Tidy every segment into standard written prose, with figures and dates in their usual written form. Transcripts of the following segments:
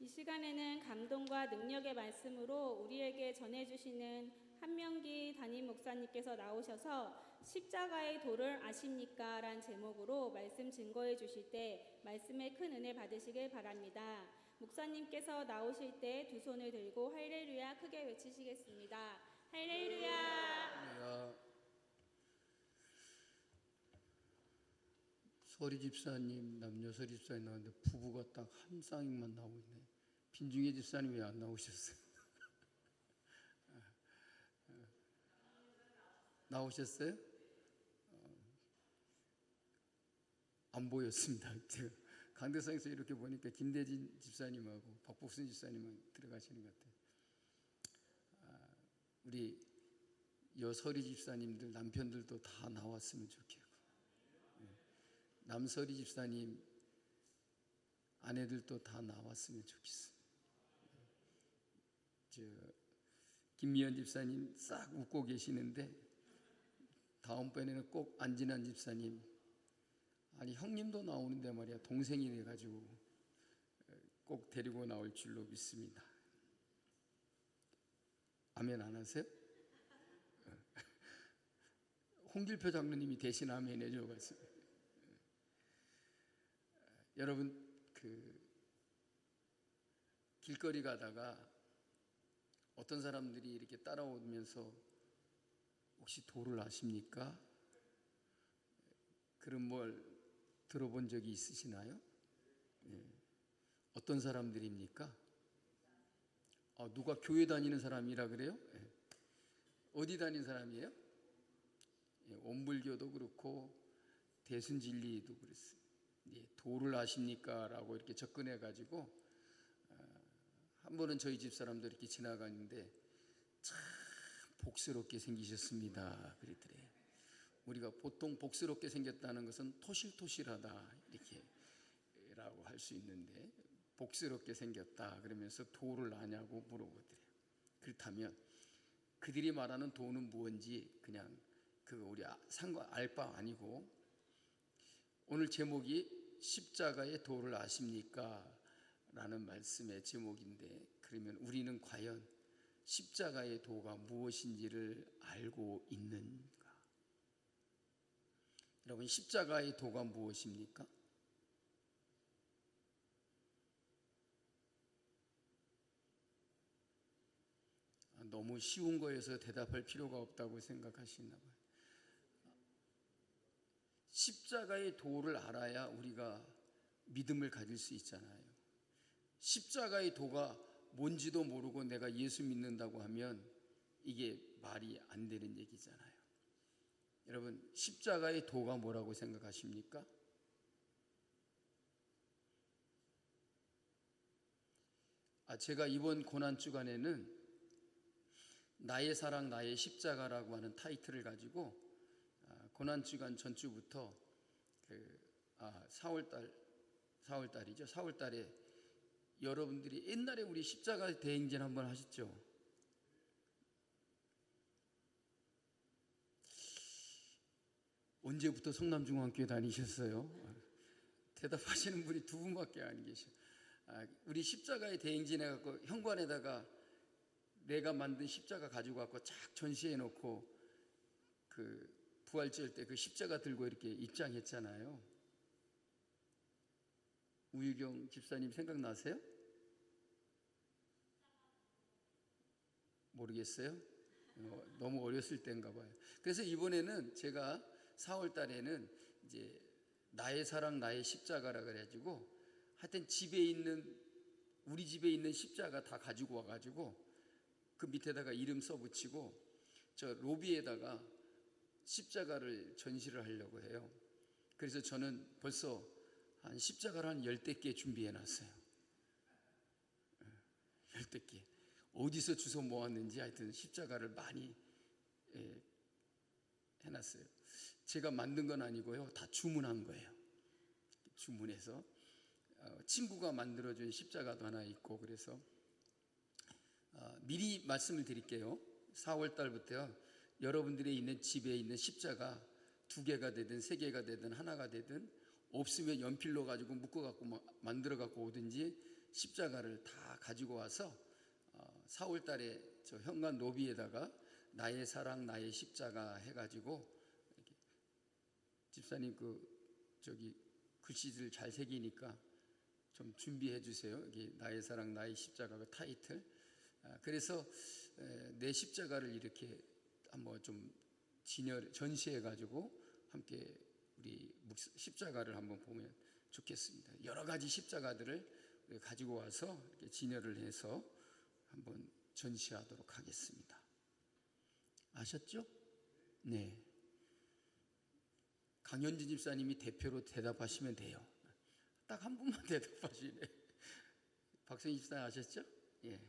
이 시간에는 감동과 능력의 말씀으로 우리에게 전해주시는 한명기 담임 목사님께서 나오셔서 십자가의 도를 아십니까? 라는 제목으로 말씀 증거해 주실 때 말씀의 큰 은혜 받으시길 바랍니다. 목사님께서 나오실 때 두 손을 들고 할렐루야 크게 외치시겠습니다. 할렐루야. 서리 집사님, 남녀 서리 집사님 나왔는데 부부가 딱 한 쌍만 나오고 있네. 빈중혜 집사님 왜 안 나오셨어요? 나오셨어요? 안 보였습니다. 제가 강대상에서 이렇게 보니까 김대진 집사님하고 박복순 집사님은 들어가시는 것 같아요. 우리 여서리 집사님들 남편들도 다 나왔으면 좋겠고, 남서리 집사님 아내들도 다 나왔으면 좋겠어요. 김미연 집사님 싹 웃고 계시는데 다음번에는 꼭 안진환 집사님, 아니 형님도 나오는데 말이야, 동생이 돼가지고 꼭 데리고 나올 줄로 믿습니다. 아멘 안 하세요? 홍길표 장로님이 대신 아멘 해줘가지고. 여러분, 길거리 가다가 어떤 사람들이 이렇게 따라오면서 혹시 도를 아십니까? 그런 걸 들어본 적이 있으시나요? 어떤 사람들입니까? 누가 교회 다니는 사람이라 그래요? 어디 다니는 사람이에요? 온불교도 그렇고 대순진리도 그랬어요. 도를 아십니까? 라고 이렇게 접근해 가지고 한 번은 저희 집 사람도 이렇게 지나가는데 참 복스럽게 생기셨습니다 그랬더래요. 우리가 보통 복스럽게 생겼다는 것은 토실토실하다 이렇게 라고 할 수 있는데, 복스럽게 생겼다 그러면서 도를 아냐고 물어보더래요. 그렇다면 그들이 말하는 도는 무엇인지 그냥 그거 우리 상관 알 바 아니고, 오늘 제목이 십자가의 도를 아십니까? 라는 말씀의 제목인데, 그러면 우리는 과연 십자가의 도가 무엇인지를 알고 있는가? 여러분, 십자가의 도가 무엇입니까? 너무 쉬운 거여서 대답할 필요가 없다고 생각하시나 봐요. 십자가의 도를 알아야 우리가 믿음을 가질 수 있잖아요. 십자가의 도가 뭔지도 모르고 내가 예수 믿는다고 하면 이게 말이 안 되는 얘기잖아요. 여러분, 십자가의 도가 뭐라고 생각하십니까? 제가 이번 고난주간에는 나의 사랑 나의 십자가라고 하는 타이틀을 가지고 고난주간 전주부터 4월달이죠. 4월달에 여러분들이 옛날에 우리 십자가 대행진 한번 하셨죠? 언제부터 성남중앙교회 다니셨어요? 대답하시는 분이 두 분밖에 안 계셔. 우리 십자가의 대행진 해갖고 현관에다가 내가 만든 십자가 가지고 갖고 쫙 전시해 놓고 부활절 때 그 십자가 들고 이렇게 입장했잖아요. 우유경 집사님 생각나세요? 모르겠어요? 너무 어렸을 때인가 봐요. 그래서 이번에는 제가 4월 달에는 이제 나의 사랑 나의 십자가라 그래가지고 하여튼 우리 집에 있는 십자가 다 가지고 와가지고 그 밑에다가 이름 써붙이고 저 로비에다가 십자가를 전시를 하려고 해요. 그래서 저는 벌써 한 십자가를 한 10대 준비해 놨어요. 10대. 어디서 주워 모았는지 하여튼 십자가를 많이 해놨어요. 제가 만든 건 아니고요, 다 주문한 거예요. 주문해서 친구가 만들어준 십자가도 하나 있고, 그래서 미리 말씀을 드릴게요. 4월 달부터요, 여러분들이 있는 집에 있는 십자가 2개가 되든 3개가 되든 하나가 되든, 없으면 연필로 가지고 묶어 갖고 만들어 갖고 오든지 십자가를 다 가지고 와서 4월 달에 저 현관 로비에다가 나의 사랑 나의 십자가 해가지고 이렇게 집사님 저기 글씨들 잘 새기니까 좀 준비해 주세요. 여기 나의 사랑 나의 십자가 그 타이틀. 그래서 내 십자가를 이렇게 한번 좀 전시해 가지고 함께 우리 십자가를 한번 보면 좋겠습니다. 여러 가지 십자가들을 가지고 와서 이렇게 진열을 해서 한번 전시하도록 하겠습니다. 아셨죠? 네. 강현진 집사님이 대표로 대답하시면 돼요. 딱 한 분만 대답하시네. 박성희 집사님 아셨죠? 예.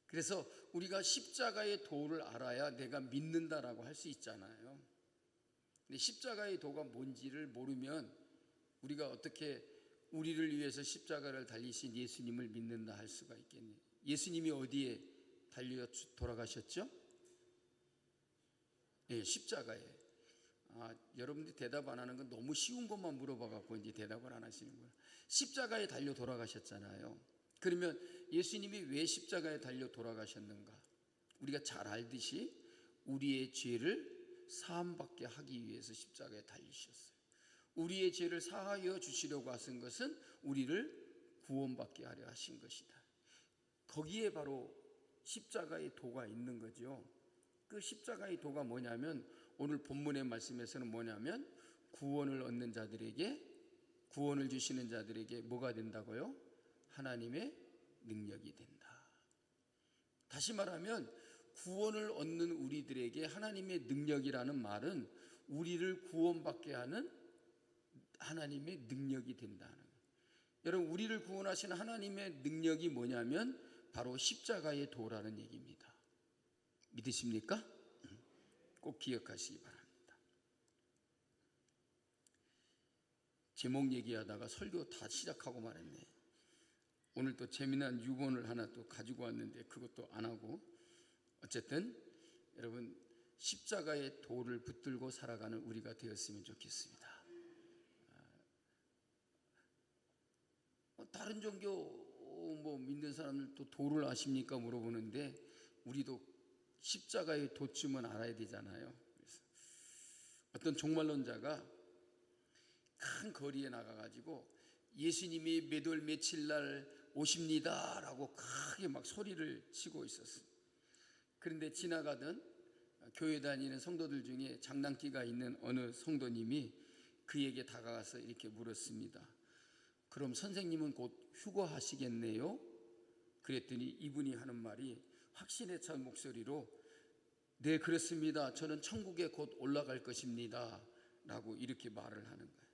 그래서 우리가 십자가의 도를 알아야 내가 믿는다라고 할 수 있잖아요. 근데 십자가의 도가 뭔지를 모르면 우리가 어떻게 우리를 위해서 십자가를 달리신 예수님을 믿는다 할 수가 있겠네요. 예수님이 어디에 달려 돌아가셨죠? 예, 십자가에. 여러분들이 대답 안 하는 건 너무 쉬운 것만 물어봐갖고 이제 대답을 안 하시는 거예요. 십자가에 달려 돌아가셨잖아요. 그러면 예수님이 왜 십자가에 달려 돌아가셨는가? 우리가 잘 알듯이 우리의 죄를 사함받게 하기 위해서 십자가에 달리셨어요. 우리의 죄를 사하여 주시려고 하신 것은 우리를 구원받게 하려 하신 것이다. 거기에 바로 십자가의 도가 있는 거죠. 그 십자가의 도가 뭐냐면 오늘 본문의 말씀에서는 뭐냐면 구원을 얻는 자들에게, 구원을 주시는 자들에게 뭐가 된다고요? 하나님의 능력이 된다. 다시 말하면 구원을 얻는 우리들에게 하나님의 능력이라는 말은 우리를 구원받게 하는 하나님의 능력이 된다는 거예요. 여러분, 우리를 구원하시는 하나님의 능력이 뭐냐면 바로 십자가의 도라는 얘기입니다. 믿으십니까? 꼭 기억하시기 바랍니다. 제목 얘기하다가 설교 다 시작하고 말했네. 오늘 또 재미난 유본을 하나 또 가지고 왔는데 그것도 안 하고, 어쨌든 여러분 십자가의 도를 붙들고 살아가는 우리가 되었으면 좋겠습니다. 다른 종교 믿는 사람들 또 도를 아십니까 물어보는데 우리도 십자가의 도쯤은 알아야 되잖아요. 그래서 어떤 종말론자가 큰 거리에 나가가지고 예수님이 몇 월 며칠 날 오십니다 라고 크게 막 소리를 치고 있었어요. 그런데 지나가던 교회 다니는 성도들 중에 장난기가 있는 어느 성도님이 그에게 다가가서 이렇게 물었습니다. 그럼 선생님은 곧 휴거하시겠네요? 그랬더니 이분이 하는 말이 확신에 찬 목소리로 네 그렇습니다. 저는 천국에 곧 올라갈 것입니다 라고 이렇게 말을 하는 거예요.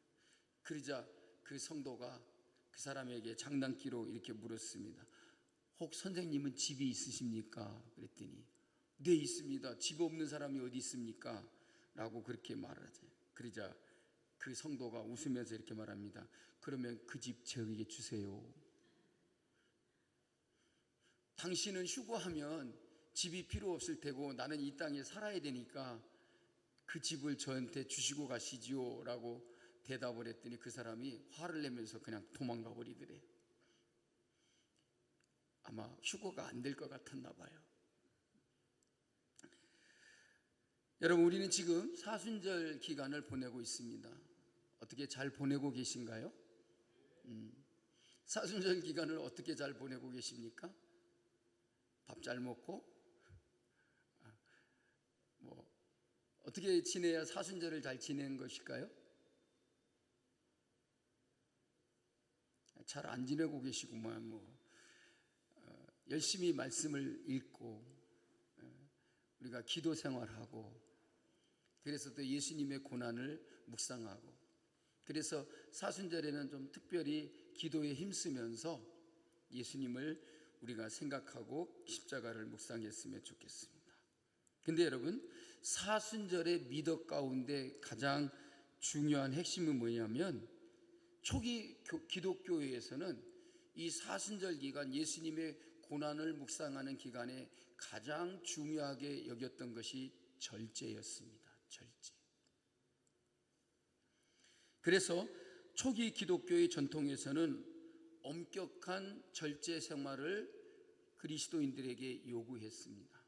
그러자 그 성도가 그 사람에게 장난기로 이렇게 물었습니다. 혹 선생님은 집이 있으십니까? 그랬더니 네 있습니다. 집 없는 사람이 어디 있습니까? 라고 그렇게 말을 하죠. 그러자 그 성도가 웃으면서 이렇게 말합니다. 그러면 그 집 저에게 주세요. 당신은 휴거하면 집이 필요 없을 테고 나는 이 땅에 살아야 되니까 그 집을 저한테 주시고 가시지요 라고 대답을 했더니 그 사람이 화를 내면서 그냥 도망가 버리더래. 아마 휴거가 안 될 것 같았나 봐요. 여러분, 우리는 지금 사순절 기간을 보내고 있습니다. 어떻게 잘 보내고 계신가요? 사순절 기간을 어떻게 잘 보내고 계십니까? 밥 잘 먹고? 어떻게 지내야 사순절을 잘 지내는 것일까요? 잘 안 지내고 계시구만. 열심히 말씀을 읽고 우리가 기도 생활하고, 그래서 또 예수님의 고난을 묵상하고, 그래서 사순절에는 좀 특별히 기도에 힘쓰면서 예수님을 우리가 생각하고 십자가를 묵상했으면 좋겠습니다. 근데 여러분, 사순절의 미덕 가운데 가장 중요한 핵심은 뭐냐면 초기 기독교회에서는 이 사순절 기간, 예수님의 고난을 묵상하는 기간에 가장 중요하게 여겼던 것이 절제였습니다. 절제. 그래서 초기 기독교의 전통에서는 엄격한 절제 생활을 그리스도인들에게 요구했습니다.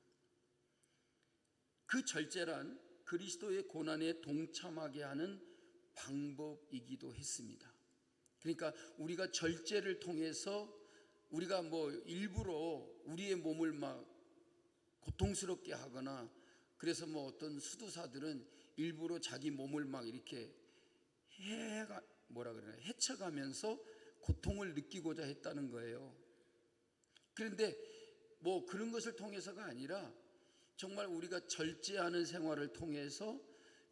그 절제란 그리스도의 고난에 동참하게 하는 방법이기도 했습니다. 그러니까 우리가 절제를 통해서 우리가 일부러 우리의 몸을 막 고통스럽게 하거나, 그래서 어떤 수도사들은 일부러 자기 몸을 막 이렇게 헤쳐가면서 고통을 느끼고자 했다는 거예요. 그런데 그런 것을 통해서가 아니라 정말 우리가 절제하는 생활을 통해서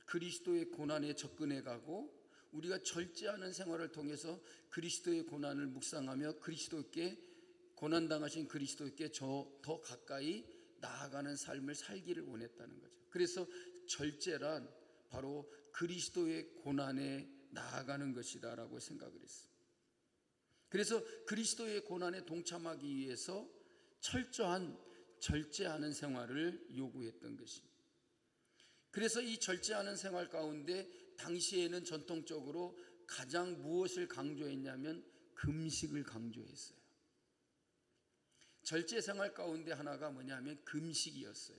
그리스도의 고난에 접근해 가고, 우리가 절제하는 생활을 통해서 그리스도의 고난을 묵상하며 그리스도께, 고난당하신 그리스도께 더 가까이 나아가는 삶을 살기를 원했다는 거죠. 그래서 절제란 바로 그리스도의 고난에 나아가는 것이다 라고 생각을 했습니다. 그래서 그리스도의 고난에 동참하기 위해서 철저한 절제하는 생활을 요구했던 것입니다. 그래서 이 절제하는 생활 가운데 당시에는 전통적으로 가장 무엇을 강조했냐면 금식을 강조했어요. 절제 생활 가운데 하나가 뭐냐면 금식이었어요.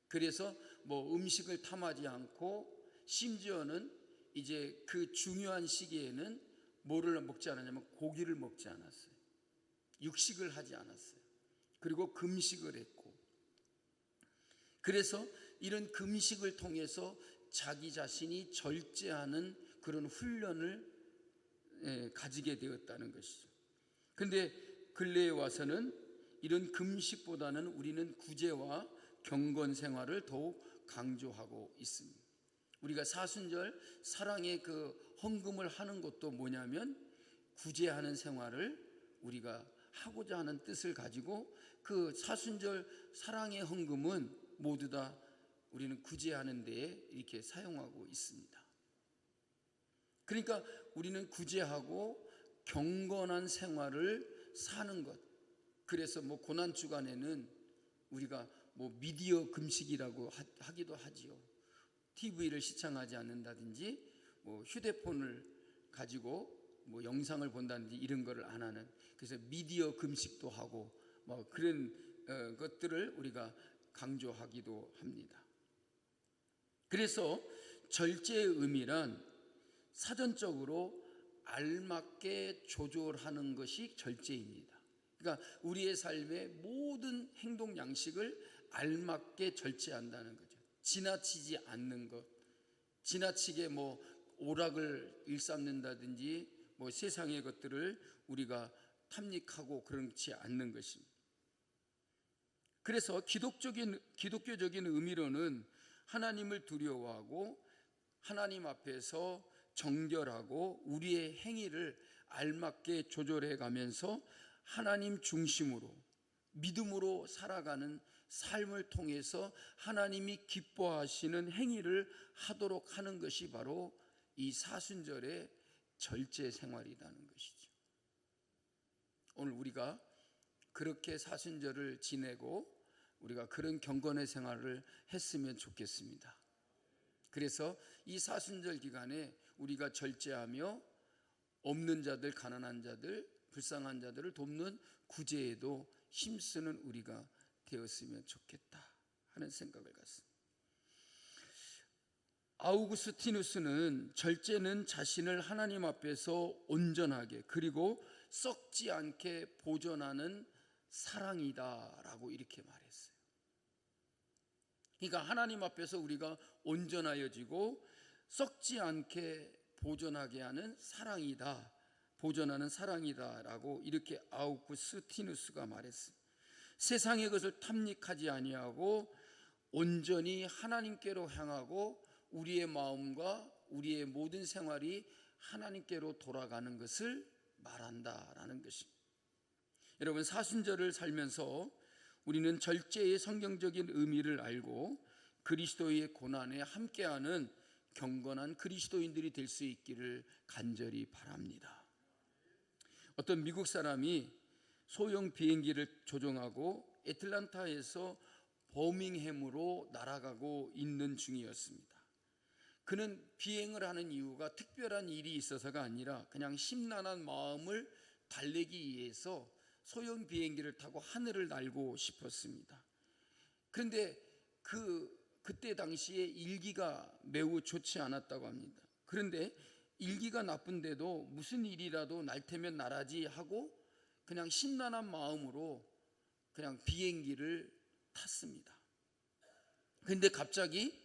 그래서 음식을 탐하지 않고, 심지어는 이제 그 중요한 시기에는 뭐를 먹지 않았냐면 고기를 먹지 않았어요. 육식을 하지 않았어요. 그리고 금식을 했고, 그래서 이런 금식을 통해서 자기 자신이 절제하는 그런 훈련을 가지게 되었다는 것이죠. 그런데 근래에 와서는 이런 금식보다는 우리는 구제와 경건 생활을 더욱 강조하고 있습니다. 우리가 사순절 사랑의 그 헌금을 하는 것도 뭐냐면 구제하는 생활을 우리가 하고자 하는 뜻을 가지고, 그 사순절 사랑의 헌금은 모두 다 우리는 구제하는 데에 이렇게 사용하고 있습니다. 그러니까 우리는 구제하고 경건한 생활을 사는 것. 그래서 고난 주간에는 우리가 미디어 금식이라고 하기도 하지요. TV를 시청하지 않는다든지, 휴대폰을 가지고 영상을 본다든지 이런 거를 안 하는, 그래서 미디어 금식도 하고 그런 것들을 우리가 강조하기도 합니다. 그래서 절제의 의미란 사전적으로 알맞게 조절하는 것이 절제입니다. 그러니까 우리의 삶의 모든 행동 양식을 알맞게 절제한다는 거죠. 지나치지 않는 것, 지나치게 오락을 일삼는다든지 세상의 것들을 우리가 탐닉하고 그렇지 않는 것입니다. 그래서 기독교적인 의미로는 하나님을 두려워하고 하나님 앞에서 정결하고 우리의 행위를 알맞게 조절해 가면서 하나님 중심으로 믿음으로 살아가는 삶을 통해서 하나님이 기뻐하시는 행위를 하도록 하는 것이 바로 이 사순절의 절제 생활이라는 것이죠. 오늘 우리가 그렇게 사순절을 지내고 우리가 그런 경건의 생활을 했으면 좋겠습니다. 그래서 이 사순절 기간에 우리가 절제하며 없는 자들, 가난한 자들, 불쌍한 자들을 돕는 구제에도 힘쓰는 우리가 되었으면 좋겠다 하는 생각을 갖습니다. 아우구스티누스는 절제는 자신을 하나님 앞에서 온전하게 그리고 썩지 않게 보존하는 사랑이다라고 이렇게 말했어요. 그러니까 하나님 앞에서 우리가 온전하여지고 썩지 않게 보존하게 하는 사랑이다, 보존하는 사랑이다라고 이렇게 아우구스티누스가 말했습니다. 세상의 것을 탐닉하지 아니하고 온전히 하나님께로 향하고 우리의 마음과 우리의 모든 생활이 하나님께로 돌아가는 것을 말한다라는 것입니다. 여러분, 사순절을 살면서 우리는 절제의 성경적인 의미를 알고 그리스도의 고난에 함께하는 경건한 그리스도인들이 될 수 있기를 간절히 바랍니다. 어떤 미국 사람이 소형 비행기를 조종하고 애틀란타에서 버밍햄으로 날아가고 있는 중이었습니다. 그는 비행을 하는 이유가 특별한 일이 있어서가 아니라 그냥 심란한 마음을 달래기 위해서 소형 비행기를 타고 하늘을 날고 싶었습니다. 그런데 그때 당시에 일기가 매우 좋지 않았다고 합니다. 그런데 일기가 나쁜데도 무슨 일이라도 날 테면 날아지 하고 그냥 신난한 마음으로 그냥 비행기를 탔습니다. 그런데 갑자기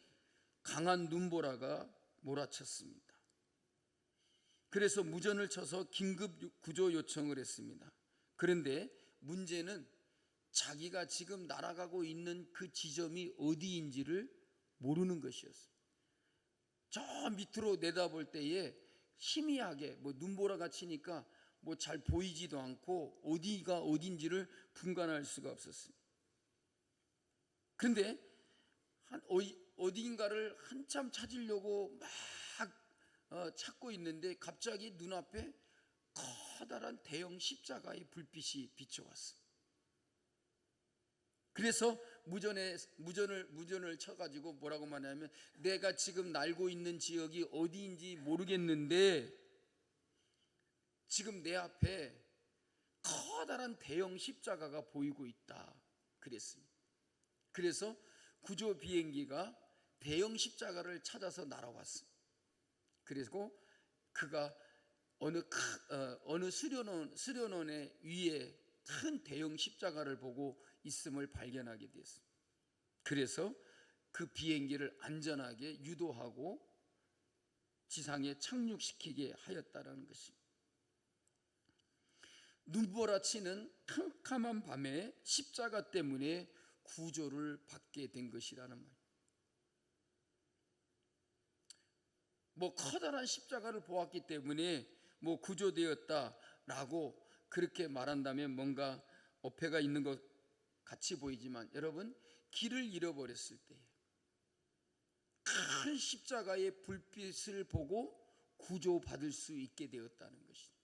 강한 눈보라가 몰아쳤습니다. 그래서 무전을 쳐서 긴급 구조 요청을 했습니다. 그런데 문제는 자기가 지금 날아가고 있는 그 지점이 어디인지를 모르는 것이었어요. 저 밑으로 내다볼 때에 희미하게 눈보라가 치니까 잘 보이지도 않고 어디가 어딘지를 분간할 수가 없었어요. 그런데 어딘가를 한참 찾으려고 막 찾고 있는데 갑자기 눈앞에 커다란 대형 십자가의 불빛이 비춰왔어요. 그래서 무전을 쳐가지고 뭐라고 말하냐면, 내가 지금 날고 있는 지역이 어디인지 모르겠는데 지금 내 앞에 커다란 대형 십자가가 보이고 있다 그랬습니다. 그래서 구조 비행기가 대형 십자가를 찾아서 날아왔습니다. 그리고 그가 어느 수련원의 위에 큰 대형 십자가를 보고 있음을 발견하게 됐습니다. 그래서 그 비행기를 안전하게 유도하고 지상에 착륙시키게 하였다는 것입니다. 눈보라치는 캄캄한 밤에 십자가 때문에 구조를 받게 된 것이라는 말. 커다란 십자가를 보았기 때문에 구조되었다라고 그렇게 말한다면 뭔가 어폐가 있는 것 같이 보이지만, 여러분, 길을 잃어버렸을 때 큰 십자가의 불빛을 보고 구조받을 수 있게 되었다는 것입니다.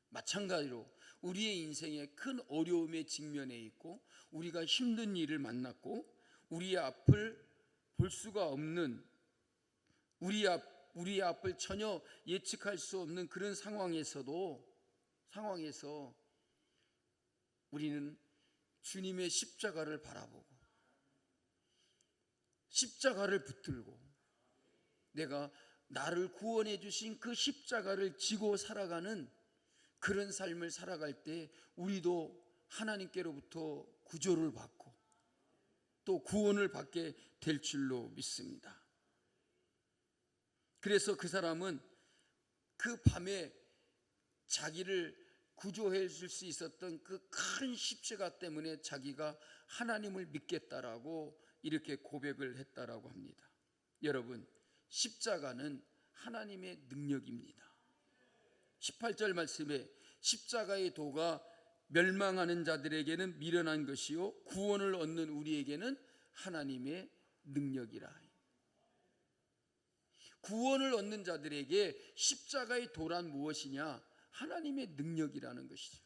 마찬가지로 우리의 인생에 큰 어려움에 직면해 있고 우리가 힘든 일을 만났고 우리의 앞을 볼 수가 없는, 우리의 앞을 전혀 예측할 수 없는 그런 상황에서 우리는 주님의 십자가를 바라보고 십자가를 붙들고 내가 나를 구원해 주신 그 십자가를 지고 살아가는 그런 삶을 살아갈 때 우리도 하나님께로부터 구조를 받고 또 구원을 받게 될 줄로 믿습니다. 그래서 그 사람은 그 밤에 자기를 구조해 줄 수 있었던 그 큰 십자가 때문에 자기가 하나님을 믿겠다라고 이렇게 고백을 했다라고 합니다. 여러분, 십자가는 하나님의 능력입니다. 18절 말씀에 십자가의 도가 멸망하는 자들에게는 미련한 것이요 구원을 얻는 우리에게는 하나님의 능력이라. 구원을 얻는 자들에게 십자가의 도란 무엇이냐? 하나님의 능력이라는 것이죠.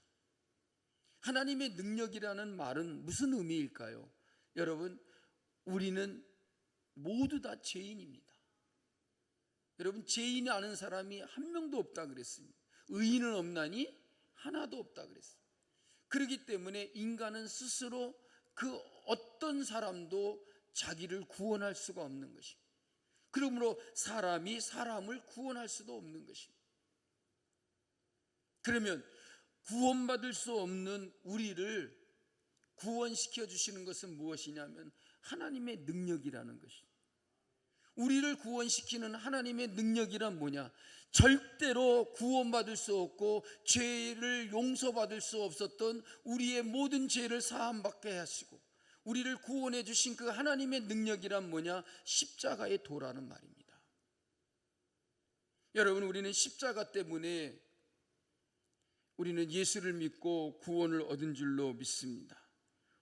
하나님의 능력이라는 말은 무슨 의미일까요? 여러분, 우리는 모두 다 죄인입니다. 여러분, 죄인이 아는 사람이 한 명도 없다 그랬습니다. 의인은 없나니 하나도 없다 그랬습니다. 그렇기 때문에 인간은 스스로 그 어떤 사람도 자기를 구원할 수가 없는 것입니다. 그러므로 사람이 사람을 구원할 수도 없는 것입니다. 그러면 구원받을 수 없는 우리를 구원시켜 주시는 것은 무엇이냐면 하나님의 능력이라는 것입니다. 우리를 구원시키는 하나님의 능력이란 뭐냐? 절대로 구원받을 수 없고 죄를 용서받을 수 없었던 우리의 모든 죄를 사함받게 하시고 우리를 구원해 주신 그 하나님의 능력이란 뭐냐? 십자가의 도라는 말입니다. 여러분, 우리는 십자가 때문에 우리는 예수를 믿고 구원을 얻은 줄로 믿습니다.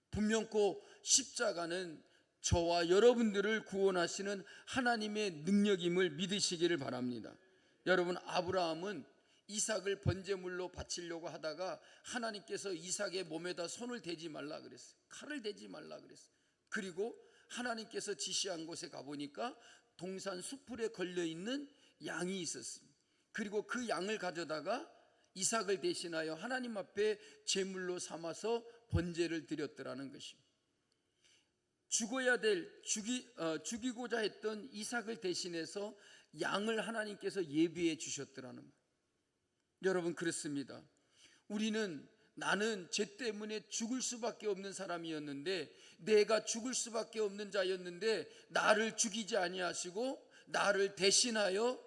분명코 십자가는 저와 여러분들을 구원하시는 하나님의 능력임을 믿으시기를 바랍니다. 여러분, 아브라함은 이삭을 번제물로 바치려고 하다가 하나님께서 이삭의 몸에다 손을 대지 말라 그랬어요. 칼을 대지 말라 그랬어요. 그리고 하나님께서 지시한 곳에 가보니까 동산 수풀에 걸려있는 양이 있었습니다. 그리고 그 양을 가져다가 이삭을 대신하여 하나님 앞에 제물로 삼아서 번제를 드렸더라는 것입니다. 죽이고자 했던 이삭을 대신해서 양을 하나님께서 예비해 주셨더라는 말. 여러분, 그렇습니다. 나는 죄 때문에 죽을 수밖에 없는 사람이었는데, 내가 죽을 수밖에 없는 자였는데 나를 죽이지 아니하시고 나를 대신하여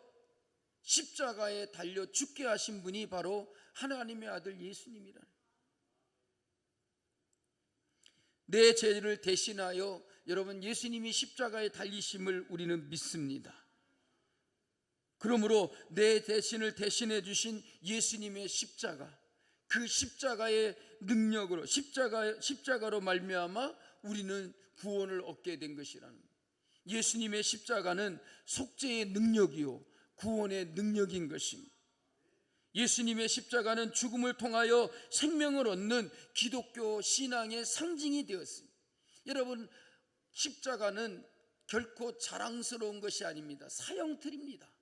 십자가에 달려 죽게 하신 분이 바로 하나님의 아들 예수님이라. 내 죄를 대신하여 여러분 예수님이 십자가에 달리심을 우리는 믿습니다. 그러므로 내 대신을 대신해 주신 예수님의 십자가, 그 십자가의 능력으로 십자가로 말미암아 우리는 구원을 얻게 된 것이라는 거예요. 예수님의 십자가는 속죄의 능력이요 구원의 능력인 것입니다. 예수님의 십자가는 죽음을 통하여 생명을 얻는 기독교 신앙의 상징이 되었습니다. 여러분, 십자가는 결코 자랑스러운 것이 아닙니다. 사형틀입니다.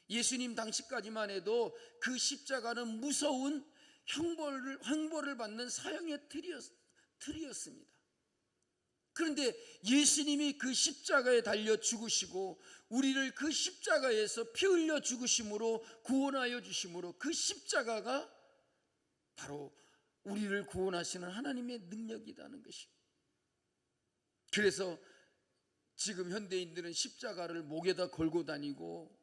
예수님 당시까지만 해도 그 십자가는 무서운 형벌을 받는 사형의 틀이었습니다. 그런데 예수님이 그 십자가에 달려 죽으시고 우리를 그 십자가에서 피 흘려 죽으심으로 구원하여 주심으로, 그 십자가가 바로 우리를 구원하시는 하나님의 능력이라는 것입니다. 그래서 지금 현대인들은 십자가를 목에다 걸고 다니고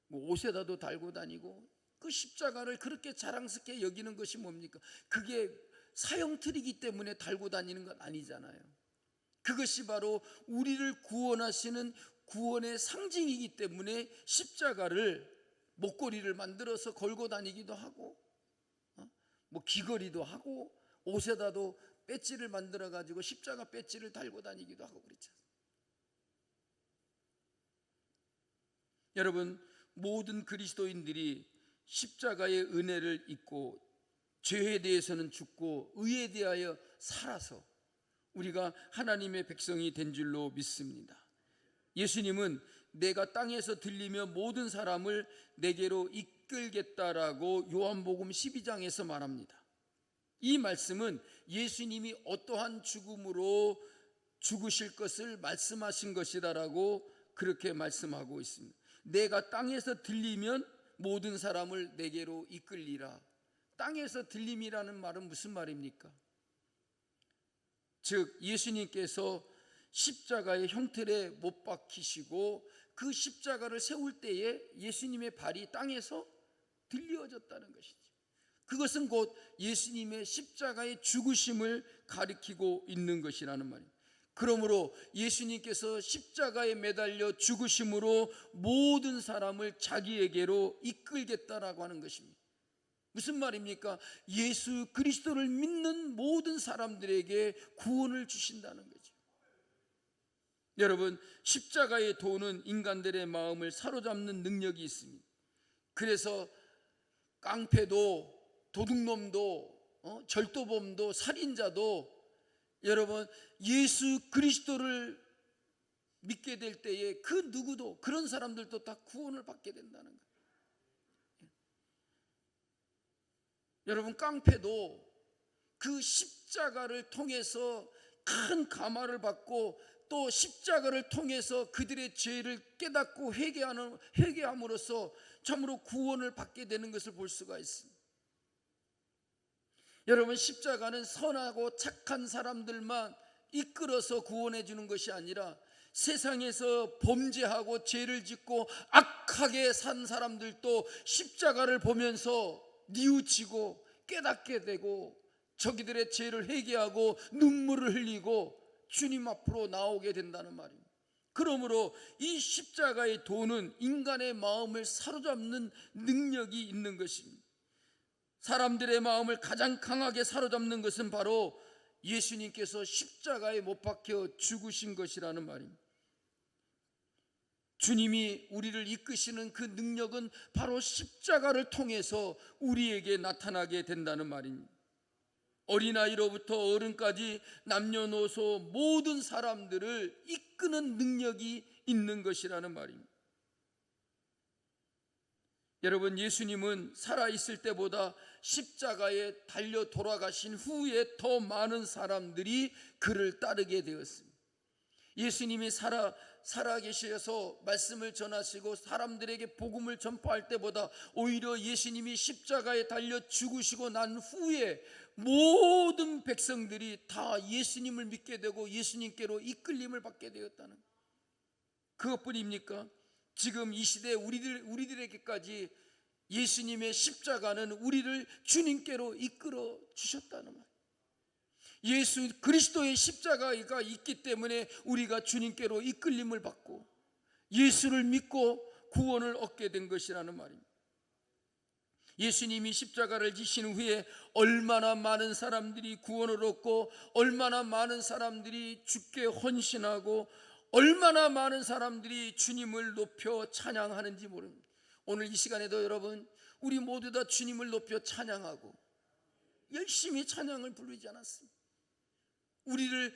옷에다도 달고 다니고, 그 십자가를 그렇게 자랑스럽게 여기는 것이 뭡니까? 그게 사형틀이기 때문에 달고 다니는 건 아니잖아요. 그것이 바로 우리를 구원하시는 구원의 상징이기 때문에 십자가를 목걸이를 만들어서 걸고 다니기도 하고, 귀걸이도 하고, 옷에다도 배지를 만들어 가지고 십자가 배지를 달고 다니기도 하고 그렇죠. 여러분, 모든 그리스도인들이 십자가의 은혜를 잊고 죄에 대해서는 죽고 의에 대하여 살아서 우리가 하나님의 백성이 된 줄로 믿습니다. 예수님은 내가 땅에서 들리며 모든 사람을 내게로 이끌겠다라고 요한복음 12장에서 말합니다. 이 말씀은 예수님이 어떠한 죽음으로 죽으실 것을 말씀하신 것이다라고 그렇게 말씀하고 있습니다. 내가 땅에서 들리면 모든 사람을 내게로 이끌리라. 땅에서 들림이라는 말은 무슨 말입니까? 즉 예수님께서 십자가의 형틀에 못 박히시고 그 십자가를 세울 때에 예수님의 발이 땅에서 들려졌다는 것이죠. 그것은 곧 예수님의 십자가의 죽으심을 가리키고 있는 것이라는 말입니다. 그러므로 예수님께서 십자가에 매달려 죽으심으로 모든 사람을 자기에게로 이끌겠다라고 하는 것입니다. 무슨 말입니까? 예수 그리스도를 믿는 모든 사람들에게 구원을 주신다는 거죠. 여러분, 십자가의 도는 인간들의 마음을 사로잡는 능력이 있습니다. 그래서 깡패도 도둑놈도 절도범도 살인자도 여러분 예수 그리스도를 믿게 될 때에 그 누구도, 그런 사람들도 다 구원을 받게 된다는 거예요. 여러분, 깡패도 그 십자가를 통해서 큰 감화를 받고 또 십자가를 통해서 그들의 죄를 깨닫고 회개함으로써 참으로 구원을 받게 되는 것을 볼 수가 있습니다. 여러분, 십자가는 선하고 착한 사람들만 이끌어서 구원해 주는 것이 아니라 세상에서 범죄하고 죄를 짓고 악하게 산 사람들도 십자가를 보면서 뉘우치고 깨닫게 되고 저기들의 죄를 회개하고 눈물을 흘리고 주님 앞으로 나오게 된다는 말입니다. 그러므로 이 십자가의 도는 인간의 마음을 사로잡는 능력이 있는 것입니다. 사람들의 마음을 가장 강하게 사로잡는 것은 바로 예수님께서 십자가에 못 박혀 죽으신 것이라는 말입니다. 주님이 우리를 이끄시는 그 능력은 바로 십자가를 통해서 우리에게 나타나게 된다는 말입니다. 어린아이로부터 어른까지 남녀노소 모든 사람들을 이끄는 능력이 있는 것이라는 말입니다. 여러분, 예수님은 살아있을 때보다 십자가에 달려 돌아가신 후에 더 많은 사람들이 그를 따르게 되었습니다. 예수님이 살아계셔서 말씀을 전하시고 사람들에게 복음을 전파할 때보다 오히려 예수님이 십자가에 달려 죽으시고 난 후에 모든 백성들이 다 예수님을 믿게 되고 예수님께로 이끌림을 받게 되었다는, 그것뿐입니까? 지금 이 시대 우리들에게까지 예수님의 십자가는 우리를 주님께로 이끌어 주셨다는 말. 예수 그리스도의 십자가가 있기 때문에 우리가 주님께로 이끌림을 받고 예수를 믿고 구원을 얻게 된 것이라는 말입니다. 예수님이 십자가를 지신 후에 얼마나 많은 사람들이 구원을 얻고 얼마나 많은 사람들이 주께 헌신하고 얼마나 많은 사람들이 주님을 높여 찬양하는지 모릅니다. 오늘 이 시간에도 여러분, 우리 모두 다 주님을 높여 찬양하고 열심히 찬양을 부르지 않았습니다. 우리를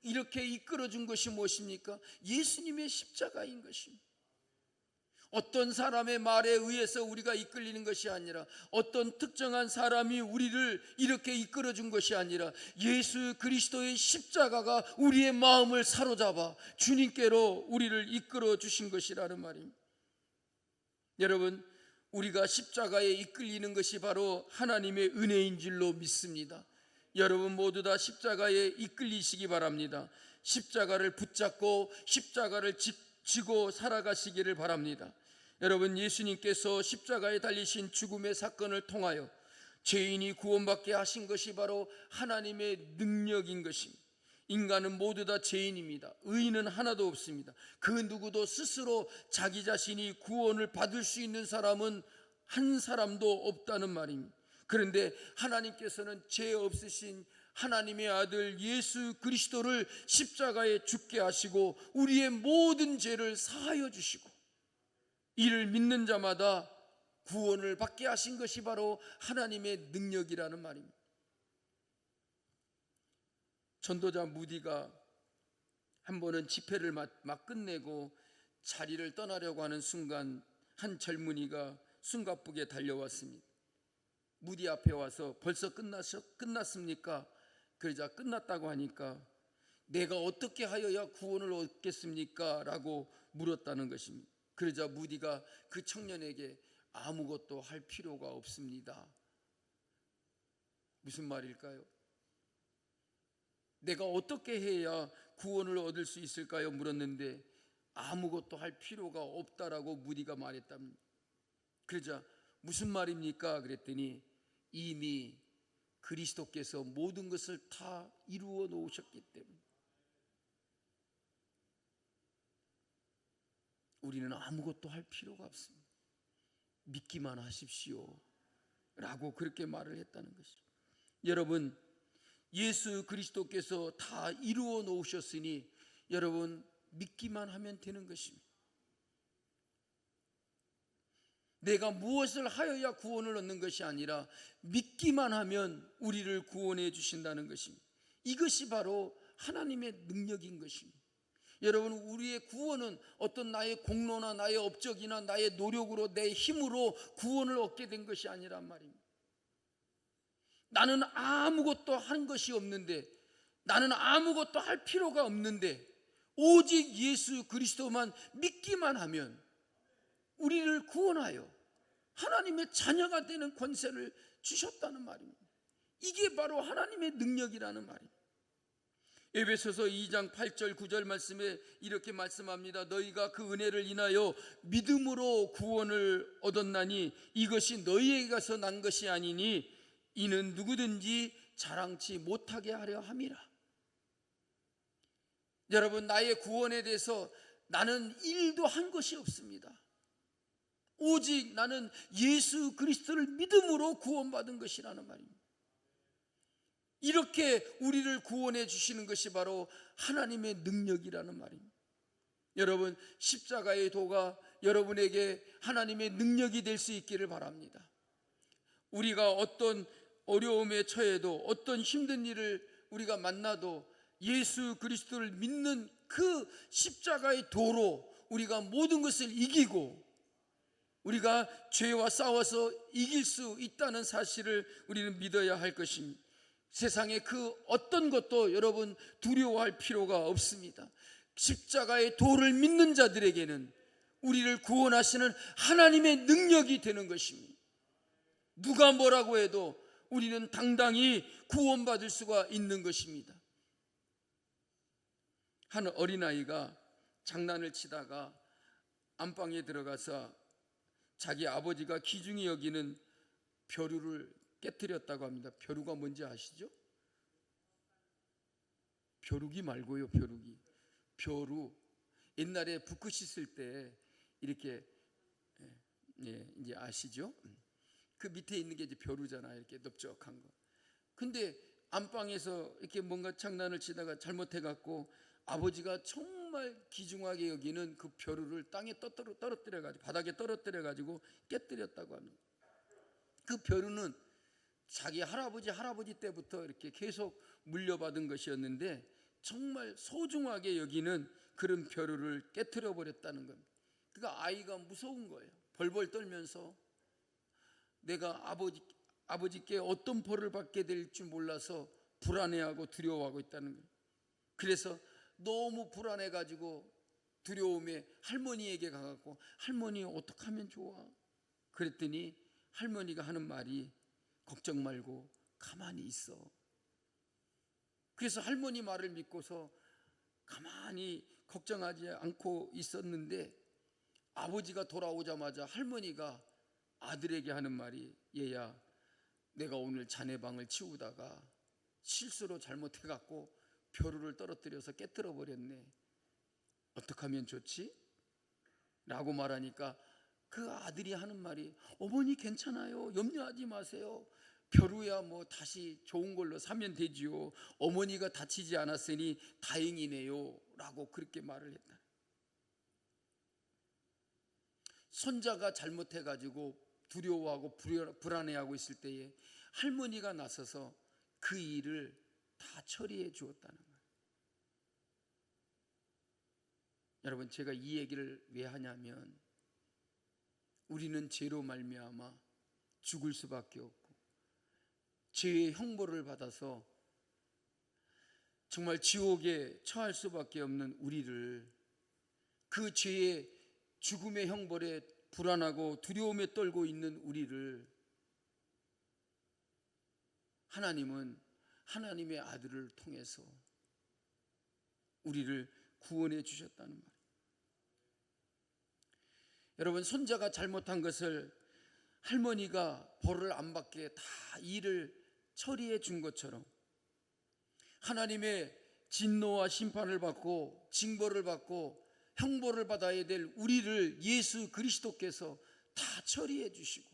이렇게 이끌어준 것이 무엇입니까? 예수님의 십자가인 것입니다. 어떤 사람의 말에 의해서 우리가 이끌리는 것이 아니라, 어떤 특정한 사람이 우리를 이렇게 이끌어준 것이 아니라 예수 그리스도의 십자가가 우리의 마음을 사로잡아 주님께로 우리를 이끌어 주신 것이라는 말입니다. 여러분, 우리가 십자가에 이끌리는 것이 바로 하나님의 은혜인 줄로 믿습니다. 여러분 모두 다 십자가에 이끌리시기 바랍니다. 십자가를 붙잡고 십자가를 지고 살아가시기를 바랍니다. 여러분, 예수님께서 십자가에 달리신 죽음의 사건을 통하여 죄인이 구원받게 하신 것이 바로 하나님의 능력인 것입니다. 인간은 모두 다 죄인입니다. 의인은 하나도 없습니다. 그 누구도 스스로 자기 자신이 구원을 받을 수 있는 사람은 한 사람도 없다는 말입니다. 그런데 하나님께서는 죄 없으신 하나님의 아들 예수 그리스도를 십자가에 죽게 하시고 우리의 모든 죄를 사하여 주시고 이를 믿는 자마다 구원을 받게 하신 것이 바로 하나님의 능력이라는 말입니다. 전도자 무디가 한 번은 집회를 막 끝내고 자리를 떠나려고 하는 순간 한 젊은이가 숨가쁘게 달려왔습니다. 무디 앞에 와서 벌써 끝났습니까? 그러자 끝났다고 하니까 내가 어떻게 하여야 구원을 얻겠습니까? 라고 물었다는 것입니다. 그러자 무디가 그 청년에게 아무것도 할 필요가 없습니다. 무슨 말일까요? 내가 어떻게 해야 구원을 얻을 수 있을까요? 물었는데 아무것도 할 필요가 없다라고 무디가 말했답니다. 그러자 무슨 말입니까? 그랬더니 이미 그리스도께서 모든 것을 다 이루어 놓으셨기 때문에 우리는 아무것도 할 필요가 없습니다. 믿기만 하십시오 라고 그렇게 말을 했다는 것이죠. 여러분, 예수 그리스도께서 다 이루어 놓으셨으니 여러분 믿기만 하면 되는 것입니다. 내가 무엇을 하여야 구원을 얻는 것이 아니라 믿기만 하면 우리를 구원해 주신다는 것입니다. 이것이 바로 하나님의 능력인 것입니다. 여러분, 우리의 구원은 어떤 나의 공로나 나의 업적이나 나의 노력으로 내 힘으로 구원을 얻게 된 것이 아니란 말입니다. 나는 아무것도 한 것이 없는데, 나는 아무것도 할 필요가 없는데 오직 예수 그리스도만 믿기만 하면 우리를 구원하여 하나님의 자녀가 되는 권세를 주셨다는 말입니다. 이게 바로 하나님의 능력이라는 말입니다. 에베소서 2장 8절 9절 말씀에 이렇게 말씀합니다. 너희가 그 은혜를 인하여 믿음으로 구원을 얻었나니 이것이 너희에게서 난 것이 아니니 이는 누구든지 자랑치 못하게 하려 함이라. 여러분, 나의 구원에 대해서 나는 일도 한 것이 없습니다. 오직 나는 예수 그리스도를 믿음으로 구원받은 것이라는 말입니다. 이렇게 우리를 구원해 주시는 것이 바로 하나님의 능력이라는 말입니다. 여러분, 십자가의 도가 여러분에게 하나님의 능력이 될 수 있기를 바랍니다. 우리가 어떤 어려움에 처해도 어떤 힘든 일을 우리가 만나도 예수 그리스도를 믿는 그 십자가의 도로 우리가 모든 것을 이기고 우리가 죄와 싸워서 이길 수 있다는 사실을 우리는 믿어야 할 것입니다. 세상의 그 어떤 것도 여러분 두려워할 필요가 없습니다. 십자가의 도를 믿는 자들에게는 우리를 구원하시는 하나님의 능력이 되는 것입니다. 누가 뭐라고 해도 우리는 당당히 구원받을 수가 있는 것입니다. 한 어린아이가 장난을 치다가 안방에 들어가서 자기 아버지가 귀중히 여기는 벼루를 깨뜨렸다고 합니다. 벼루가 뭔지 아시죠? 벼루기 말고요, 벼루기. 벼루. 옛날에 붓고 씻을 때 이렇게 이제 아시죠? 그 밑에 있는 게 이제 벼루잖아요. 이렇게 넓적한 거. 근데 안방에서 이렇게 뭔가 장난을 치다가 잘못해갖고 아버지가 정말 귀중하게 여기는 그 벼루를 땅에 떨어뜨려가지고 바닥에 떨어뜨려가지고 깨뜨렸다고 합니다. 그 벼루는 자기 할아버지 때부터 이렇게 계속 물려받은 것이었는데 정말 소중하게 여기는 그런 벼루를 깨뜨려 버렸다는 겁니다. 그러니까 아이가 무서운 거예요. 벌벌 떨면서 내가 아버지께 어떤 벌을 받게 될지 몰라서 불안해하고 두려워하고 있다는 거예요. 그래서 너무 불안해가지고 두려움에 할머니에게 가갖고 할머니 어떻게 하면 좋아? 그랬더니 할머니가 하는 말이 걱정 말고 가만히 있어. 그래서 할머니 말을 믿고서 가만히 걱정하지 않고 있었는데 아버지가 돌아오자마자 할머니가 아들에게 하는 말이 얘야 내가 오늘 자네 방을 치우다가 실수로 잘못해갖고 벼루를 떨어뜨려서 깨뜨려 버렸네. 어떻게 하면 좋지? 라고 말하니까 그 아들이 하는 말이 어머니 괜찮아요. 염려하지 마세요. 벼루야 뭐 다시 좋은 걸로 사면 되지요. 어머니가 다치지 않았으니 다행이네요. 라고 그렇게 말을 했다. 손자가 잘못해가지고 두려워하고 불안해하고 있을 때에 할머니가 나서서 그 일을 다 처리해 주었다는 거예요. 여러분 제가 이 얘기를 왜 하냐면 우리는 죄로 말미암아 죽을 수밖에 없고 죄의 형벌을 받아서 정말 지옥에 처할 수밖에 없는 우리를 그 죄의 죽음의 형벌에 불안하고 두려움에 떨고 있는 우리를 하나님은 하나님의 아들을 통해서 우리를 구원해 주셨다는 말이에요. 여러분 손자가 잘못한 것을 할머니가 벌을 안 받게 다 일을 처리해 준 것처럼 하나님의 진노와 심판을 받고 징벌을 받고 형벌을 받아야 될 우리를 예수 그리스도께서 다 처리해 주시고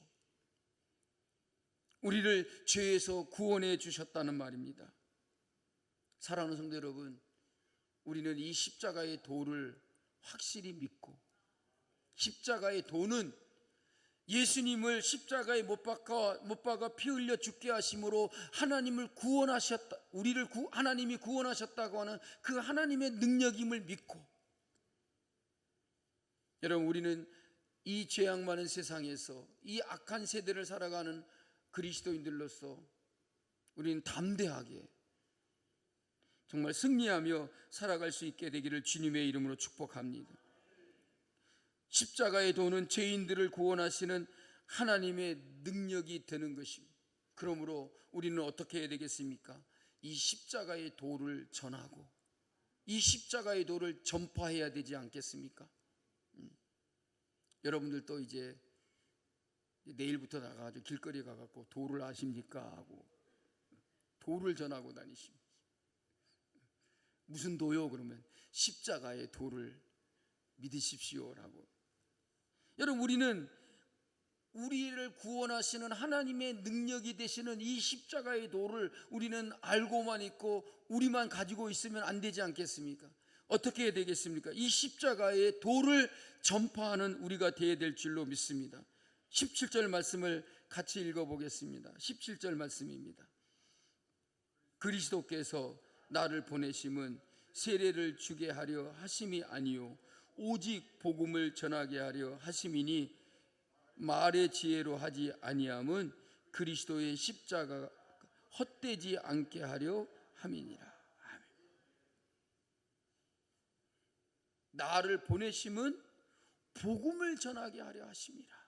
우리를 죄에서 구원해 주셨다는 말입니다. 사랑하는 성도 여러분, 우리는 이 십자가의 도를 확실히 믿고 십자가의 도는 예수님을 십자가에 못 박아 피 흘려 죽게 하심으로 하나님을 구원하셨다, 우리를 하나님이 구원하셨다고 하는 그 하나님의 능력임을 믿고 여러분 우리는 이 죄악 많은 세상에서 이 악한 세대를 살아가는 그리스도인들로서 우리는 담대하게 정말 승리하며 살아갈 수 있게 되기를 주님의 이름으로 축복합니다. 십자가의 도는 죄인들을 구원하시는 하나님의 능력이 되는 것입니다. 그러므로 우리는 어떻게 해야 되겠습니까? 이 십자가의 도를 전하고 이 십자가의 도를 전파해야 되지 않겠습니까? 여러분들도 이제 내일부터 나가가지고 길거리에 가갖고 도를 아십니까? 하고 도를 전하고 다니십니다. 무슨 도요? 그러면 십자가의 도를 믿으십시오라고. 여러분 우리는 우리를 구원하시는 하나님의 능력이 되시는 이 십자가의 도를 우리는 알고만 있고 우리만 가지고 있으면 안 되지 않겠습니까? 어떻게 해야 되겠습니까? 이 십자가의 도를 전파하는 우리가 되어야 될 줄로 믿습니다. 17절 말씀을 같이 읽어보겠습니다. 17절 말씀입니다. 그리스도께서 나를 보내심은 세례를 주게 하려 하심이 아니요 오직 복음을 전하게 하려 하심이니 말의 지혜로 하지 아니함은 그리스도의 십자가가 헛되지 않게 하려 함이니라. 아멘. 나를 보내심은 복음을 전하게 하려 하심이라.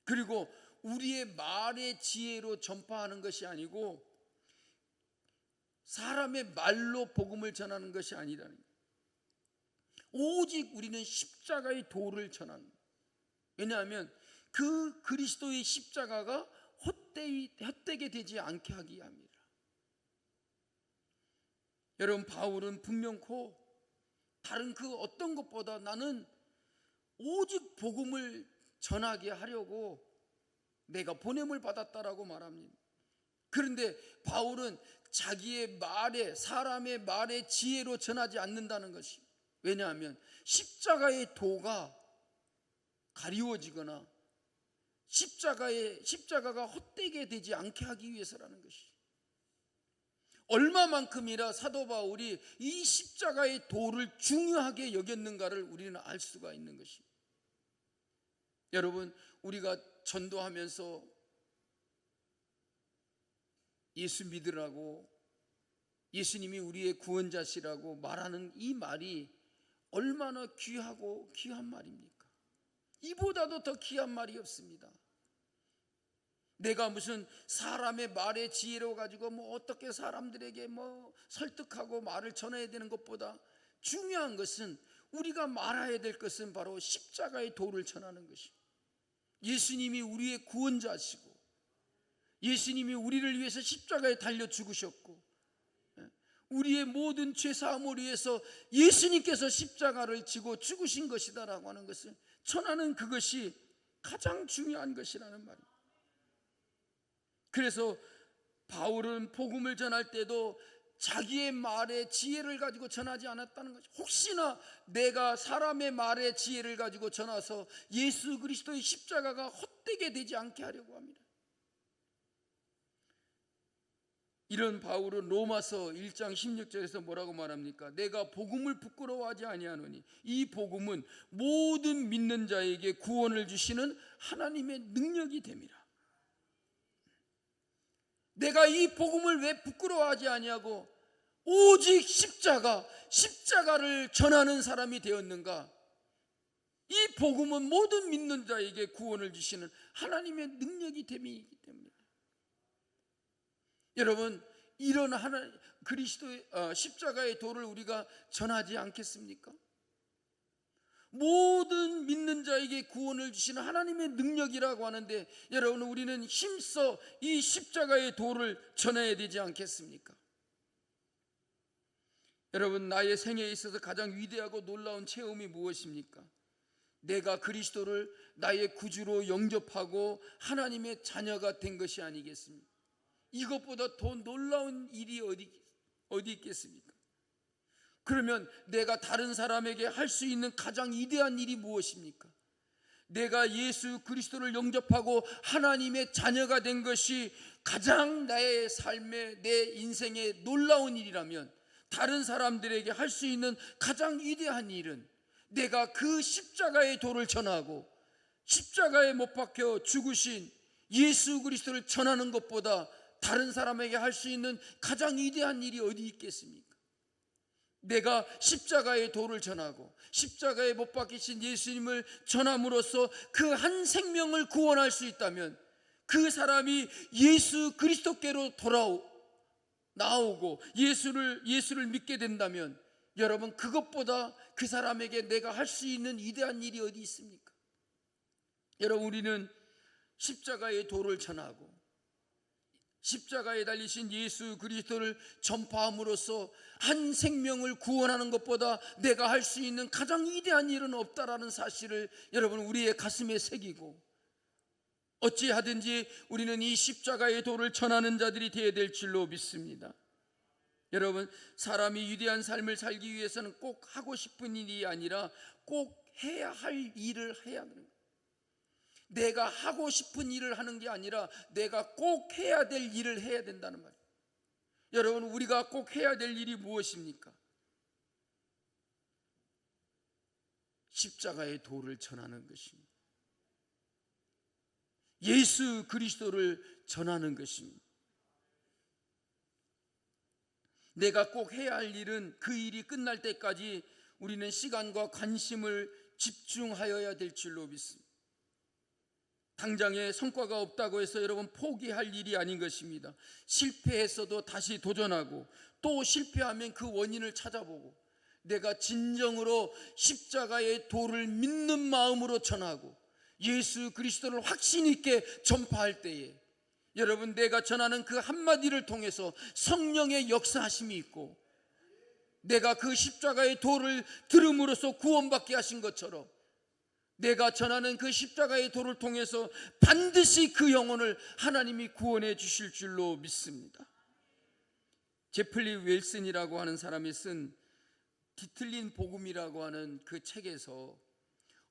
그리고 우리의 말의 지혜로 전파하는 것이 아니고 사람의 말로 복음을 전하는 것이 아니라는 거예요. 오직 우리는 십자가의 도를 전하는 거예요. 왜냐하면 그 그리스도의 십자가가 헛되게 되지 않게 하기 위함이라. 여러분, 바울은 분명코 다른 그 어떤 것보다 나는 오직 복음을 전하게 하려고 내가 보냄을 받았다라고 말합니다. 그런데 바울은 자기의 말에, 사람의 말에 지혜로 전하지 않는다는 것이, 왜냐하면 십자가의 도가 가리워지거나 십자가가 헛되게 되지 않게 하기 위해서라는 것이, 얼마만큼이나 사도 바울이 이 십자가의 도를 중요하게 여겼는가를 우리는 알 수가 있는 것입니다. 여러분, 우리가 전도하면서 예수 믿으라고, 예수님이 우리의 구원자시라고 말하는 이 말이 얼마나 귀하고 귀한 말입니까? 이보다도 더 귀한 말이 없습니다. 내가 무슨 사람의 말의 지혜로 가지고 어떻게 사람들에게 설득하고 말을 전해야 되는 것보다 중요한 것은, 우리가 말해야 될 것은 바로 십자가의 도를 전하는 것입니다. 예수님이 우리의 구원자시고, 예수님이 우리를 위해서 십자가에 달려 죽으셨고, 우리의 모든 죄사함을 위해서 예수님께서 십자가를 지고 죽으신 것이다라고 하는 것을 전하는, 그것이 가장 중요한 것이라는 말입니다. 그래서 바울은 복음을 전할 때도 자기의 말의 지혜를 가지고 전하지 않았다는 것이, 혹시나 내가 사람의 말의 지혜를 가지고 전해서 예수 그리스도의 십자가가 헛되게 되지 않게 하려고 합니다. 이런 바울은 로마서 1장 16절에서 뭐라고 말합니까? 내가 복음을 부끄러워하지 아니하노니 이 복음은 모든 믿는 자에게 구원을 주시는 하나님의 능력이 됨이라. 내가 이 복음을 왜 부끄러워하지 아니하고 오직 십자가를 전하는 사람이 되었는가? 이 복음은 모든 믿는 자에게 구원을 주시는 하나님의 능력이 됨이기 때문에, 여러분, 이런 그리스도의 십자가의 도를 우리가 전하지 않겠습니까? 모든 믿는 자에게 구원을 주시는 하나님의 능력이라고 하는데, 여러분, 우리는 힘써 이 십자가의 도를 전해야 되지 않겠습니까? 여러분, 나의 생애에 있어서 가장 위대하고 놀라운 체험이 무엇입니까? 내가 그리스도를 나의 구주로 영접하고 하나님의 자녀가 된 것이 아니겠습니까? 이것보다 더 놀라운 일이 어디 있겠습니까? 그러면 내가 다른 사람에게 할 수 있는 가장 위대한 일이 무엇입니까? 내가 예수 그리스도를 영접하고 하나님의 자녀가 된 것이 가장 나의 삶에, 내 인생에 놀라운 일이라면, 다른 사람들에게 할 수 있는 가장 위대한 일은 내가 그 십자가의 도를 전하고 십자가에 못 박혀 죽으신 예수 그리스도를 전하는 것보다 다른 사람에게 할 수 있는 가장 위대한 일이 어디 있겠습니까? 내가 십자가의 도를 전하고 십자가에 못 박히신 예수님을 전함으로써 그 한 생명을 구원할 수 있다면, 그 사람이 예수 그리스도께로 나오고 예수를 믿게 된다면, 여러분, 그것보다 그 사람에게 내가 할 수 있는 위대한 일이 어디 있습니까? 여러분, 우리는 십자가의 도를 전하고 십자가에 달리신 예수 그리스도를 전파함으로써 한 생명을 구원하는 것보다 내가 할 수 있는 가장 위대한 일은 없다라는 사실을 여러분, 우리의 가슴에 새기고, 어찌하든지 우리는 이 십자가의 도를 전하는 자들이 되어야 될 줄로 믿습니다. 여러분, 사람이 위대한 삶을 살기 위해서는 꼭 하고 싶은 일이 아니라 꼭 해야 할 일을 해야 하는 거예요. 내가 하고 싶은 일을 하는 게 아니라 내가 꼭 해야 될 일을 해야 된다는 말이에요. 여러분, 우리가 꼭 해야 될 일이 무엇입니까? 십자가의 도를 전하는 것입니다. 예수 그리스도를 전하는 것입니다. 내가 꼭 해야 할 일은 그 일이 끝날 때까지 우리는 시간과 관심을 집중하여야 될 줄로 믿습니다. 당장에 성과가 없다고 해서 여러분 포기할 일이 아닌 것입니다. 실패했어도 다시 도전하고, 또 실패하면 그 원인을 찾아보고, 내가 진정으로 십자가의 도를 믿는 마음으로 전하고 예수 그리스도를 확신 있게 전파할 때에 여러분, 내가 전하는 그 한마디를 통해서 성령의 역사하심이 있고, 내가 그 십자가의 도를 들음으로써 구원받게 하신 것처럼 내가 전하는 그 십자가의 도를 통해서 반드시 그 영혼을 하나님이 구원해 주실 줄로 믿습니다. 제플리 웰슨이라고 하는 사람이 쓴 뒤틀린 복음이라고 하는 그 책에서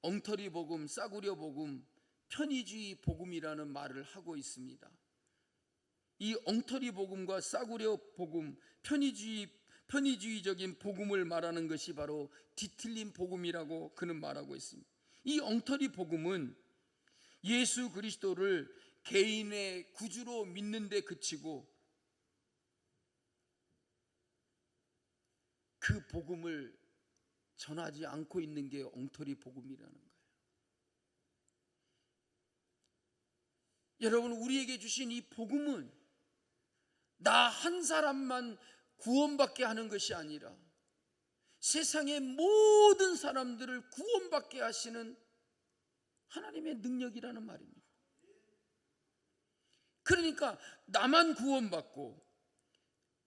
엉터리 복음, 싸구려 복음, 편의주의 복음이라는 말을 하고 있습니다. 이 엉터리 복음과 싸구려 복음, 편의주의적인 복음을 말하는 것이 바로 뒤틀린 복음이라고 그는 말하고 있습니다. 이 엉터리 복음은 예수 그리스도를 개인의 구주로 믿는 데 그치고 그 복음을 전하지 않고 있는 게 엉터리 복음이라는 거예요. 여러분, 우리에게 주신 이 복음은 나 한 사람만 구원받게 하는 것이 아니라 세상의 모든 사람들을 구원받게 하시는 하나님의 능력이라는 말입니다. 그러니까 나만 구원받고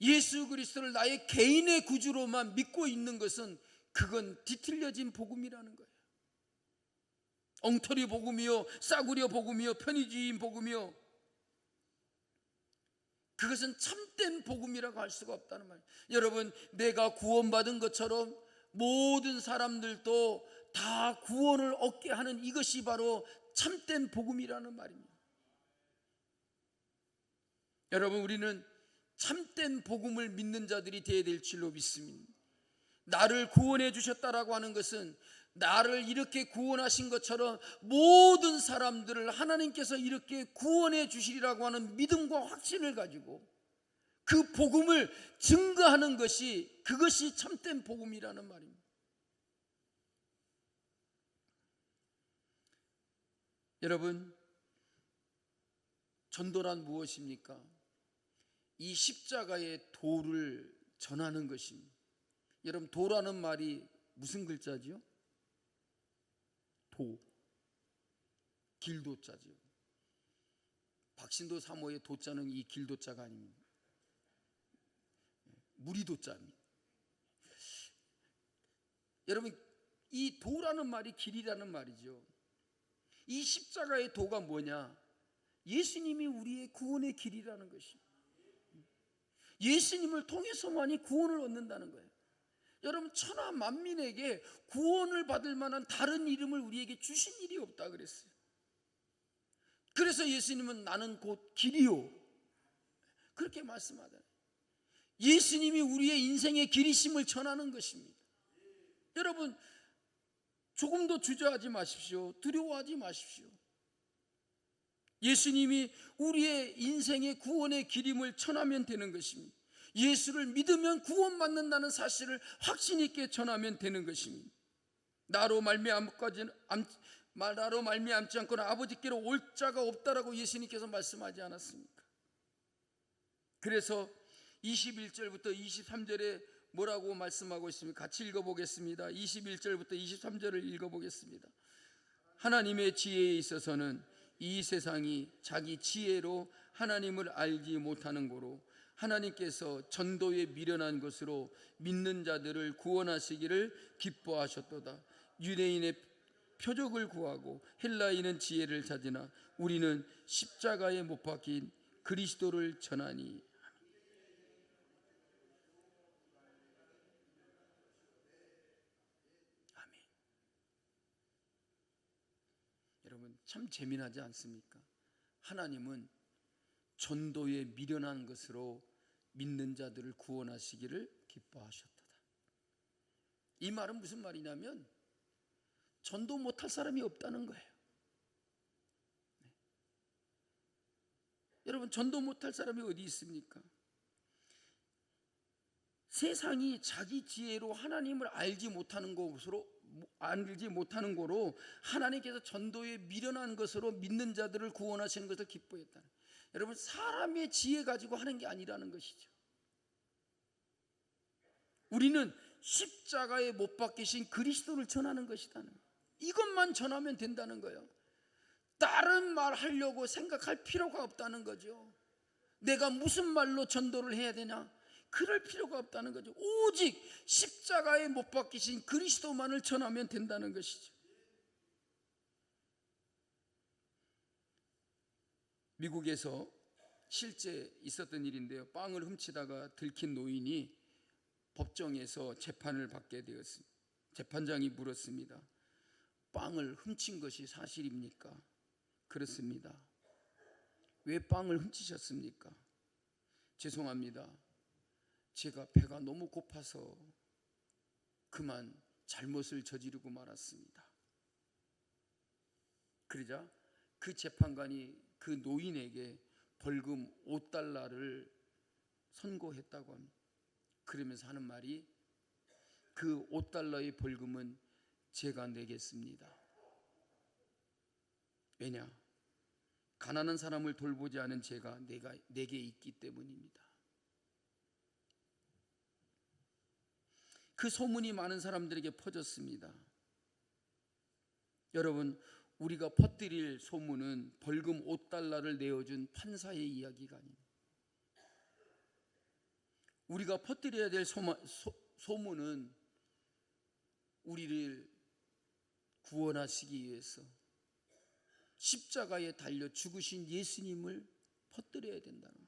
예수 그리스도를 나의 개인의 구주로만 믿고 있는 것은 그건 뒤틀려진 복음이라는 거예요. 엉터리 복음이요, 싸구려 복음이요, 편의주의인 복음이요, 그것은 참된 복음이라고 할 수가 없다는 말이에요. 여러분, 내가 구원받은 것처럼 모든 사람들도 다 구원을 얻게 하는 이것이 바로 참된 복음이라는 말입니다. 여러분, 우리는 참된 복음을 믿는 자들이 되어야 될 줄로 믿습니다. 나를 구원해 주셨다라고 하는 것은 나를 이렇게 구원하신 것처럼 모든 사람들을 하나님께서 이렇게 구원해 주시리라고 하는 믿음과 확신을 가지고 그 복음을 증거하는 것이, 그것이 참된 복음이라는 말입니다. 여러분, 전도란 무엇입니까? 이 십자가의 도를 전하는 것입니다. 여러분, 도라는 말이 무슨 글자지요? 도, 길도자죠. 박신도 사모의 도자는 이 길도자가 아닙니다. 무리도자입니다. 여러분, 이 도라는 말이 길이라는 말이죠. 이 십자가의 도가 뭐냐? 예수님이 우리의 구원의 길이라는 것입니다. 예수님을 통해서만이 구원을 얻는다는 거예요. 여러분, 천하 만민에게 구원을 받을 만한 다른 이름을 우리에게 주신 일이 없다 그랬어요. 그래서 예수님은 나는 곧 길이요, 그렇게 말씀하잖아요. 예수님이 우리의 인생의 길이심을 전하는 것입니다. 여러분, 조금도 주저하지 마십시오. 두려워하지 마십시오. 예수님이 우리의 인생의 구원의 길임을 전하면 되는 것입니다. 예수를 믿으면 구원받는다는 사실을 확신 있게 전하면 되는 것입니다. 나로 말미암지 않고는 아버지께로 올 자가 없다라고 예수님께서 말씀하지 않았습니까? 그래서 21절부터 23절에 뭐라고 말씀하고 있습니까? 같이 읽어보겠습니다. 21절부터 23절을 읽어보겠습니다. 하나님의 지혜에 있어서는 이 세상이 자기 지혜로 하나님을 알지 못하는 고로 하나님께서 전도에 미련한 것으로 믿는 자들을 구원하시기를 기뻐하셨도다. 유대인의 표적을 구하고 헬라인은 지혜를 찾으나 우리는 십자가에 못 박힌 그리스도를 전하니. 아멘. 여러분, 참 재미나지 않습니까? 하나님은 전도에 미련한 것으로 믿는 자들을 구원하시기를 기뻐하셨도다. 이 말은 무슨 말이냐면 전도 못할 사람이 없다는 거예요. 여러분, 전도 못할 사람이 어디 있습니까? 세상이 자기 지혜로 하나님을 알지 못하는 거로 하나님께서 전도에 미련한 것으로 믿는 자들을 구원하시는 것을 기뻐했다. 여러분, 사람의 지혜 가지고 하는 게 아니라는 것이죠. 우리는 십자가에 못 박히신 그리스도를 전하는 것이다는 거예요. 이것만 전하면 된다는 거예요. 다른 말 하려고 생각할 필요가 없다는 거죠. 내가 무슨 말로 전도를 해야 되냐, 그럴 필요가 없다는 거죠. 오직 십자가에 못 박히신 그리스도만을 전하면 된다는 것이죠. 미국에서 실제 있었던 일인데요, 빵을 훔치다가 들킨 노인이 법정에서 재판을 받게 되었습니다. 재판장이 물었습니다. 빵을 훔친 것이 사실입니까? 그렇습니다. 왜 빵을 훔치셨습니까? 죄송합니다. 제가 배가 너무 고파서 그만 잘못을 저지르고 말았습니다. 그러자 그 재판관이 그 노인에게 벌금 $5를 선고했다고 합니다. 그러면서 하는 말이, 그 $5의 벌금은 제가 내겠습니다. 왜냐? 가난한 사람을 돌보지 않은 제가 내게 있기 때문입니다. 그 소문이 많은 사람들에게 퍼졌습니다. 여러분, 우리가 퍼뜨릴 소문은 벌금 $5를 내어준 판사의 이야기가 아닙니다. 우리가 퍼뜨려야 될 소문은 우리를 구원하시기 위해서 십자가에 달려 죽으신 예수님을 퍼뜨려야 된다는 말.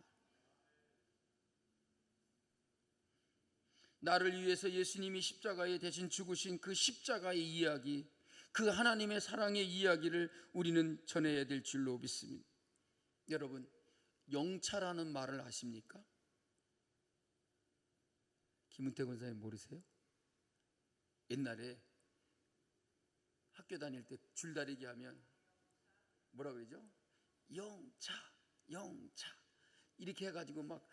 나를 위해서 예수님이 십자가에 대신 죽으신 그 십자가의 이야기, 그 하나님의 사랑의 이야기를 우리는 전해야 될 줄로 믿습니다. 여러분, 영차라는 말을 아십니까? 김은태 권사님 모르세요? 옛날에 학교 다닐 때 줄다리기 하면 뭐라 그러죠? 영차, 영차 이렇게 해가지고 막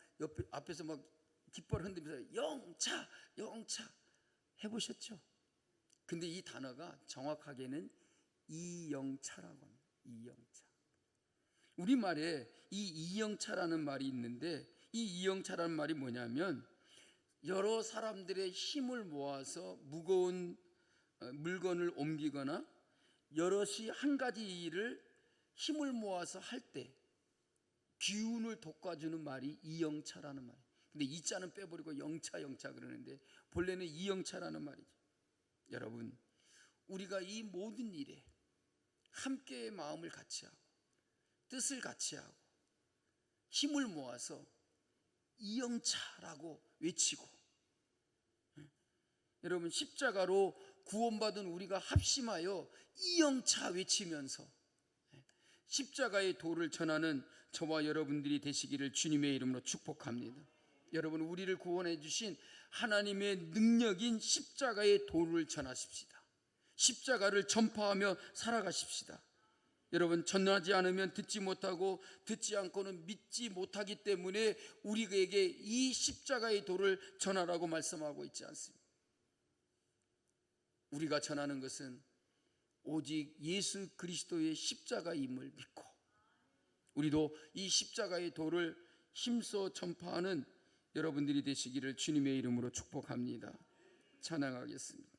앞에서 막 깃발 흔들면서 영차, 영차 해보셨죠? 근데 이 단어가 정확하게는 이영차라고 합니다. 이영차. 우리말에 이 이영차라는 말이 있는데, 이 이영차라는 말이 뭐냐면, 여러 사람들의 힘을 모아서 무거운 물건을 옮기거나 여럿이 한 가지 일을 힘을 모아서 할 때 기운을 돋궈주는 말이 이영차라는 말이에요. 근데 이자는 빼버리고 영차 그러는데 본래는 이영차라는 말이죠. 여러분, 우리가 이 모든 일에 함께의 마음을 같이 하고 뜻을 같이 하고 힘을 모아서 이영차라고 외치고, 여러분, 십자가로 구원받은 우리가 합심하여 이영차 외치면서 십자가의 도를 전하는 저와 여러분들이 되시기를 주님의 이름으로 축복합니다. 여러분, 우리를 구원해 주신 하나님의 능력인 십자가의 도를 전하십시다. 십자가를 전파하며 살아가십시다. 여러분, 전하지 않으면 듣지 못하고 듣지 않고는 믿지 못하기 때문에 우리에게 이 십자가의 도를 전하라고 말씀하고 있지 않습니다. 우리가 전하는 것은 오직 예수 그리스도의 십자가임을 믿고, 우리도 이 십자가의 도를 힘써 전파하는 여러분들이 되시기를 주님의 이름으로 축복합니다. 찬양하겠습니다.